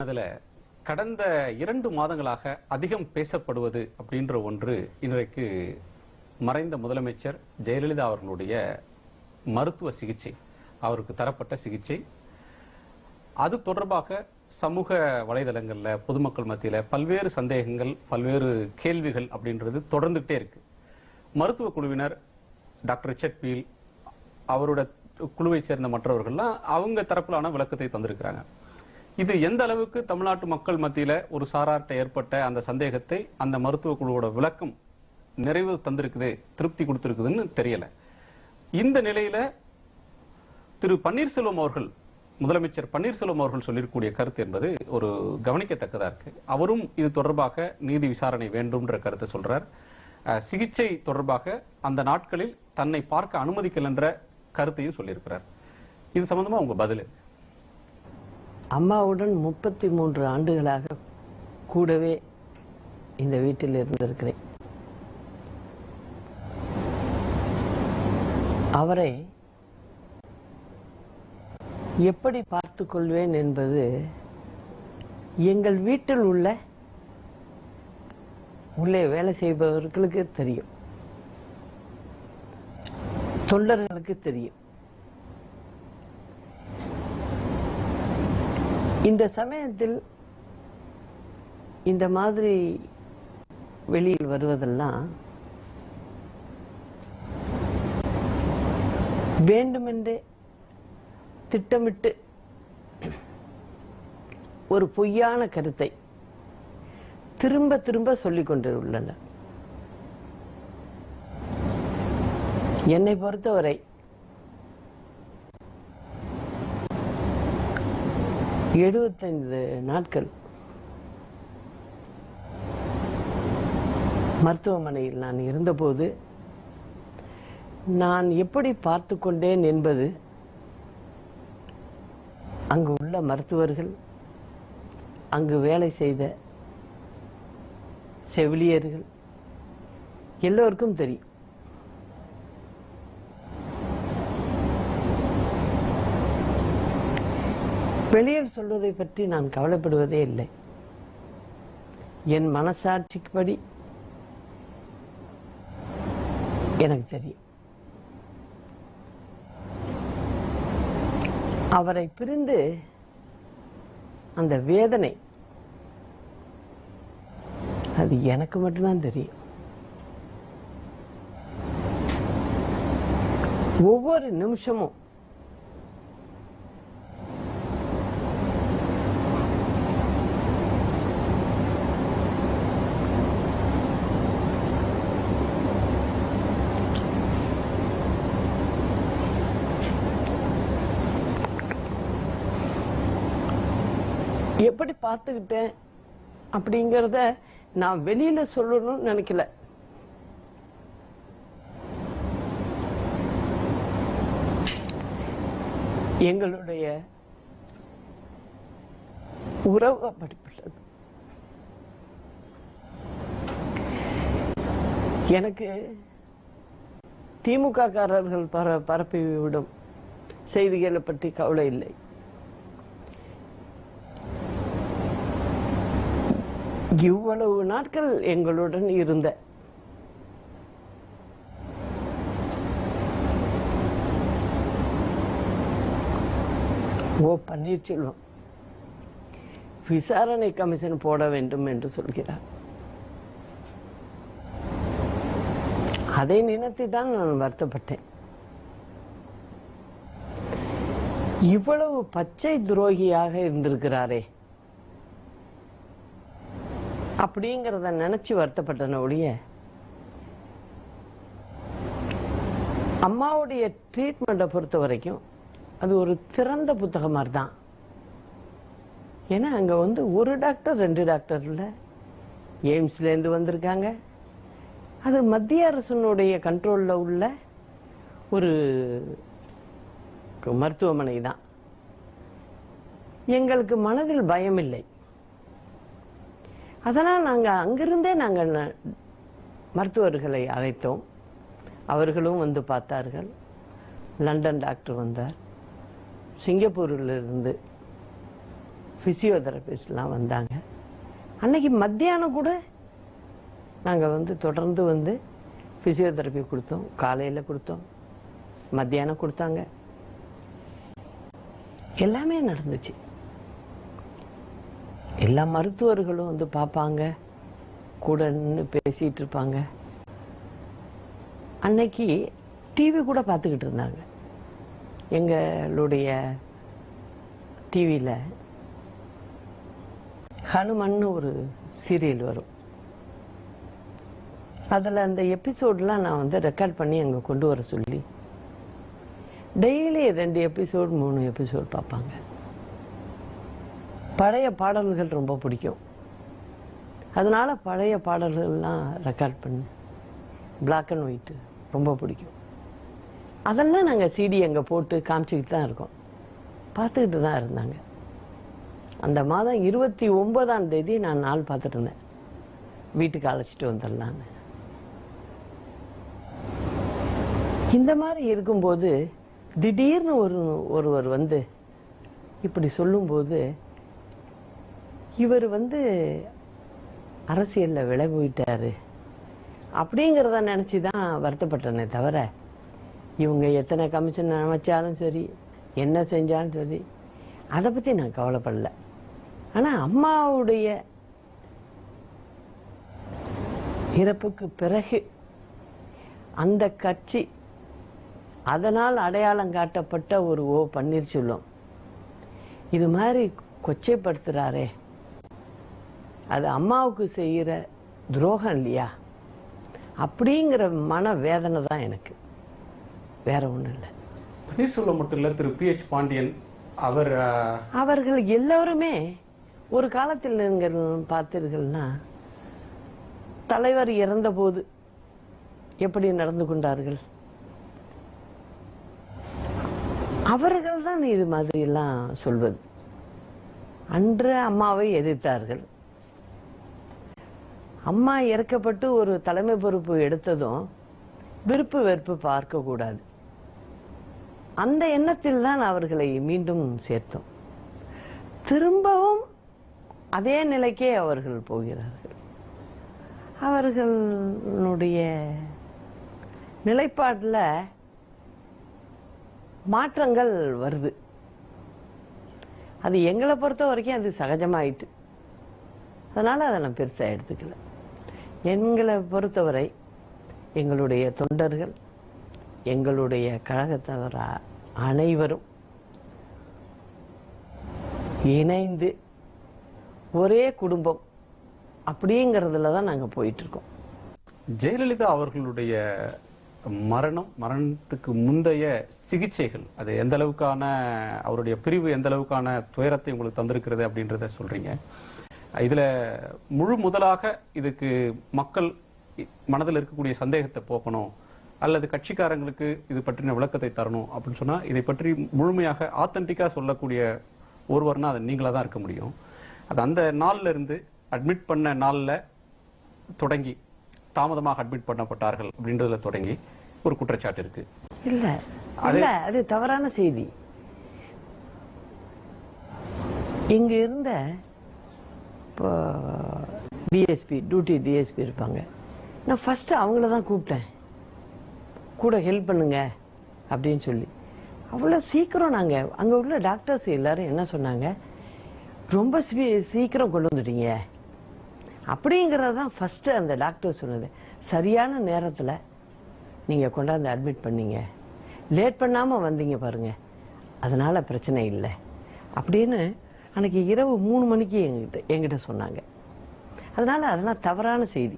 அதுல கடந்த 2 மாதங்களாக அதிகம் பேசப்படுவது அப்படின்ற ஒன்று இன்றைக்கு மறைந்த முதலமைச்சர் ஜெயலலிதா அவர்களுடைய மருத்துவ சிகிச்சை, அவருக்கு தரப்பட்ட சிகிச்சை. அது தொடர்பாக சமூக வலைதளங்கள்ல பொதுமக்கள் மத்தியில பல்வேறு சந்தேகங்கள், பல்வேறு கேள்விகள் அப்படின்றது தொடர்ந்துட்டே இருக்கு. மருத்துவ குழுவினர் டாக்டர் ரிச்சர்ட் பீல் அவரோட குழுவை சேர்ந்த மற்றவர்கள்லாம் அவங்க தரப்பிலான விளக்கத்தை தந்திருக்கிறாங்க. இது எந்த அளவுக்கு தமிழ்நாட்டு மக்கள் மத்தியில ஒரு சாராட்ட ஏற்பட்ட அந்த சந்தேகத்தை அந்த மருத்துவ குழுவோட விளக்கம் நிறைவு தந்திருக்குது, திருப்தி கொடுத்திருக்குதுன்னு தெரியல. இந்த நிலையில திரு பன்னீர்செல்வம் அவர்கள், முதலமைச்சர் பன்னீர்செல்வம் அவர்கள் சொல்லியிருக்கக்கூடிய கருத்து என்பது ஒரு கவனிக்கத்தக்கதா இருக்கு. அவரும் இது தொடர்பாக நீதி விசாரணை வேண்டும்ன்ற கருத்தை சொல்றார். சிகிச்சை தொடர்பாக அந்த நாட்களில் தன்னை பார்க்க அனுமதிக்கல என்ற கருத்தையும் சொல்லியிருக்கிறார். இது சம்பந்தமா உங்க பதில்? அம்மாவுடன் 33 ஆண்டுகளாக கூடவே இந்த வீட்டில் இருந்திருக்கிறேன். அவரை எப்படி பார்த்துக் கொள்வேன் என்பது எங்கள் வீட்டில் உள்ளே வேலை செய்பவர்களுக்கு தெரியும், தொண்டர்களுக்கு தெரியும். இந்த சமயத்தில் இந்த மாதிரி வெளியில் வருவதெல்லாம் வேண்டுமென்றே திட்டமிட்டு ஒரு பொய்யான கருத்தை திரும்ப திரும்ப சொல்லிக் கொண்டுள்ளனர். என்னை பொறுத்தவரை 75 நாட்கள் மருத்துவமனையில் நான் இருந்தபோது நான் எப்படி பார்த்து கொண்டேன் என்பது அங்கு உள்ள மருத்துவர்கள், அங்கு வேலை செய்த செவிலியர்கள் எல்லோருக்கும் தெரியும். வெளியில் சொல்வதை பற்றி நான் கவலைப்படுவதே இல்லை. என் மனசாட்சிப்படி எனக்கு தெரியும். அவரை பிரிந்து அந்த வேதனை அது எனக்கு மட்டும்தான் தெரியும். ஒவ்வொரு நிமிஷமும் எப்படி பார்த்துக்கிட்டேன் அப்படிங்கிறத நான் வெளியில சொல்லணும்னு நினைக்கல. எங்களுடைய உறவு அப்படிப்பட்டது. எனக்கு திமுக காரர்கள் பரப்பிவிடும் செய்திகளை பற்றி கவலை இல்லை. இவ்வளவு நாட்கள் எங்களுடன் இருந்த ஓ பன்னீர்செல்வம் விசாரணை கமிஷன் போட வேண்டும் என்று சொல்கிறார். அதை நினைத்து தான் நான் வருத்தப்பட்டேன். இவ்வளவு பச்சை துரோகியாக இருந்திருக்கிறாரே அப்படிங்கிறத நினைச்சு வருத்தப்பட்டன ஒழிய அம்மாவுடைய ட்ரீட்மெண்ட்டை பொறுத்த வரைக்கும் அது ஒரு திறந்த புத்தகம் மாதிரி தான். ஏன்னா அங்க ஒரு டாக்டர் 2 டாக்டர் இல்ல, எய்ம்ஸ்ல இருந்து வந்திருக்காங்க. அது மத்திய அரசினுடைய கண்ட்ரோல்ல உள்ள ஒரு மருத்துவமனை தான். எங்களுக்கு மனதில் பயம் இல்லை. அதனால் அங்கிருந்தே நாங்கள் மருத்துவர்களை அழைத்தோம். அவர்களும் வந்து பார்த்தார்கள். லண்டன் டாக்டர் வந்தார், சிங்கப்பூரில் இருந்து ஃபிசியோதெரபிஸ்ட்லாம் வந்தாங்க. அன்னைக்கு மத்தியானம் கூட நாங்கள் தொடர்ந்து ஃபிசியோதெரப்பி கொடுத்தோம். காலையில் கொடுத்தோம், மத்தியானம் கொடுத்தாங்க, எல்லாமே நடந்துச்சு. எல்லா மருத்துவர்களும் பார்ப்பாங்க, கூட நின்று பேசிட்டு இருப்பாங்க. அன்னைக்கு டிவி கூட பார்த்துக்கிட்டு இருந்தாங்க. எங்களுடைய டிவியில் ஹனுமன்னு ஒரு சீரியல் வரும். அதில் அந்த எபிசோட்லாம் நான் ரெக்கார்ட் பண்ணி அங்கே கொண்டு வர சொல்லி டெய்லி 2 எபிசோட் 3 எபிசோட் பார்ப்பாங்க. பழைய பாடல்கள் ரொம்ப பிடிக்கும். அதனால பழைய பாடல்கள்லாம் ரெக்கார்ட் பண்ணு, பிளாக் அண்ட் ஒயிட்டு ரொம்ப பிடிக்கும். அதெல்லாம் நாங்கள் சிடி அங்கே போட்டு காமிச்சிக்கிட்டு தான் இருக்கோம், பார்த்துக்கிட்டு தான் இருந்தாங்க. அந்த மாதம் 29ஆம் தேதி நான் நாள் பார்த்துட்டு இருந்தேன், வீட்டுக்கு அழைச்சிட்டு வந்துடலான்னு. இந்த மாதிரி இருக்கும்போது திடீர்னு ஒருவர் இப்படி சொல்லும்போது, இவர் அரசியலில் விலை போயிட்டாரு அப்படிங்கிறத நினச்சி தான் வருத்தப்பட்டனே தவிர, இவங்க எத்தனை கமிஷன் அமைச்சாலும் சரி, என்ன செஞ்சாலும் சரி, அதை பற்றி நான் கவலைப்படல. ஆனால் அம்மாவுடைய இறப்புக்கு பிறகு அந்த கட்சி, அதனால் அடையாளம் காட்டப்பட்ட ஒரு ஓ பன்னீர்செல்வம் இது மாதிரி கொச்சைப்படுத்துறாரே, அது அம்மாவுக்கு செய்கிற துரோகம் இல்லையா அப்படிங்கிற மன வேதனை தான் எனக்கு, வேற ஒன்றும் இல்லை. பன்னீர்செல்வம் மட்டும் இல்லை, திரு PH பாண்டியன் அவர்கள் எல்லோருமே ஒரு காலத்தில் நீங்கள் பார்த்தீர்கள்னா, தலைவர் இறந்த போது எப்படி நடந்து கொண்டார்கள், அவர்கள் தான் இது மாதிரி எல்லாம் சொல்வது. அன்று அம்மாவை எதிர்த்தார்கள். அம்மா இறக்கப்பட்டு ஒரு தலைமை பொறுப்பு எடுத்ததும் விருப்பு வெறுப்பு பார்க்க கூடாது, அந்த எண்ணத்தில் தான் அவர்களை மீண்டும் சேர்த்தோம். திரும்பவும் அதே நிலைக்கே அவர்கள் போகிறார்கள். அவர்களுடைய நிலைப்பாட்டில் மாற்றங்கள் வருது. அது எங்களை பொறுத்த வரைக்கும் அது சகஜமாயிட்டு, அதனால அதை நான் பெருசாக எடுத்துக்கல. எங்களை பொறுத்தவரை எங்களுடைய தொண்டர்கள், எங்களுடைய கழகத்தவர் அனைவரும் இணைந்து ஒரே குடும்பம் அப்படிங்கிறதுல தான் நாங்கள் போயிட்டு இருக்கோம். ஜெயலலிதா அவர்களுடைய மரணத்துக்கு முந்தைய சிகிச்சைகள், அது எந்த அளவுக்கான, அவருடைய பிரிவு எந்த அளவுக்கான துயரத்தை உங்களுக்கு தந்திருக்கிறது அப்படின்றத சொல்றீங்க. இதுல முழு முதலாக இதுக்கு மக்கள் மனதில் இருக்கக்கூடிய சந்தேகத்தை போக்கணும், அல்லது கட்சிக்காரங்களுக்கு இது பற்றின விளக்கத்தை தரணும் அப்படின்னு சொன்னா, இதை பற்றி முழுமையாக ஆத்தென்டிக்கா சொல்லக்கூடிய ஒருவர்னா அது நீங்களா தான் இருக்க முடியும். அது அந்த நாள்ல இருந்து அட்மிட் பண்ண நாள்ல தொடங்கி தாமதமாக அட்மிட் பண்ணப்பட்டார்கள் அப்படின்றதுல தொடங்கி ஒரு குற்றச்சாட்டு இருக்கு. இல்ல அது தவறான செய்தி. இங்க இருந்த டிஎஸ்பி, டியூட்டி டிஎஸ்பி இருப்பாங்க, நான் ஃபர்ஸ்ட் அவங்கள தான் கூப்பிட்டேன், கூட ஹெல்ப் பண்ணுங்க அப்படின்னு சொல்லி. அவ்வளோ சீக்கிரம் நாங்கள் அங்கே உள்ள டாக்டர்ஸ் எல்லாரும் என்ன சொன்னாங்க, ரொம்ப சீக்கிரம் கொண்டு வந்துட்டீங்க அப்படிங்கிறது தான் ஃபஸ்ட்டு அந்த டாக்டர் சொன்னது. சரியான நேரத்தில் நீங்கள் கொண்டாந்து அட்மிட் பண்ணீங்க, லேட் பண்ணாமல் வந்தீங்க பாருங்க, அதனால் பிரச்சனை இல்லை அப்படின்னு அன்றைக்கி இரவு 3 மணிக்கு என்கிட்ட சொன்னாங்க. அதெல்லாம் தவறான செய்தி.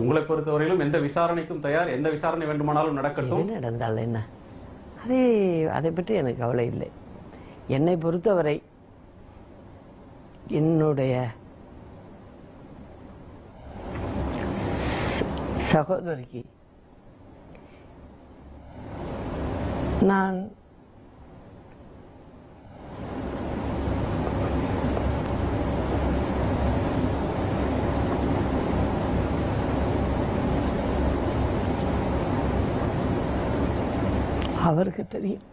உங்களை பொறுத்தவரையிலும் எந்த விசாரணைக்கும் தயார், எந்த விசாரணை வேண்டுமானாலும் நடக்கட்டும், என்ன நடந்தால் என்ன, அதை பற்றி எனக்கு கவலை இல்லை. என்னை பொறுத்தவரை என்னுடைய சகோதரிக்கு நான் அவருக்கு தெரியும்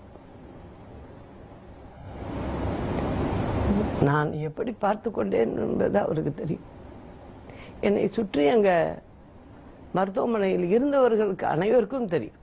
நான் எப்படி பார்த்து கொண்டேன் என்பது அவருக்கு தெரியும். என்னை சுற்றி அங்க மருத்துவமனையில் இருந்தவர்களுக்கு அனைவருக்கும் தெரியும்.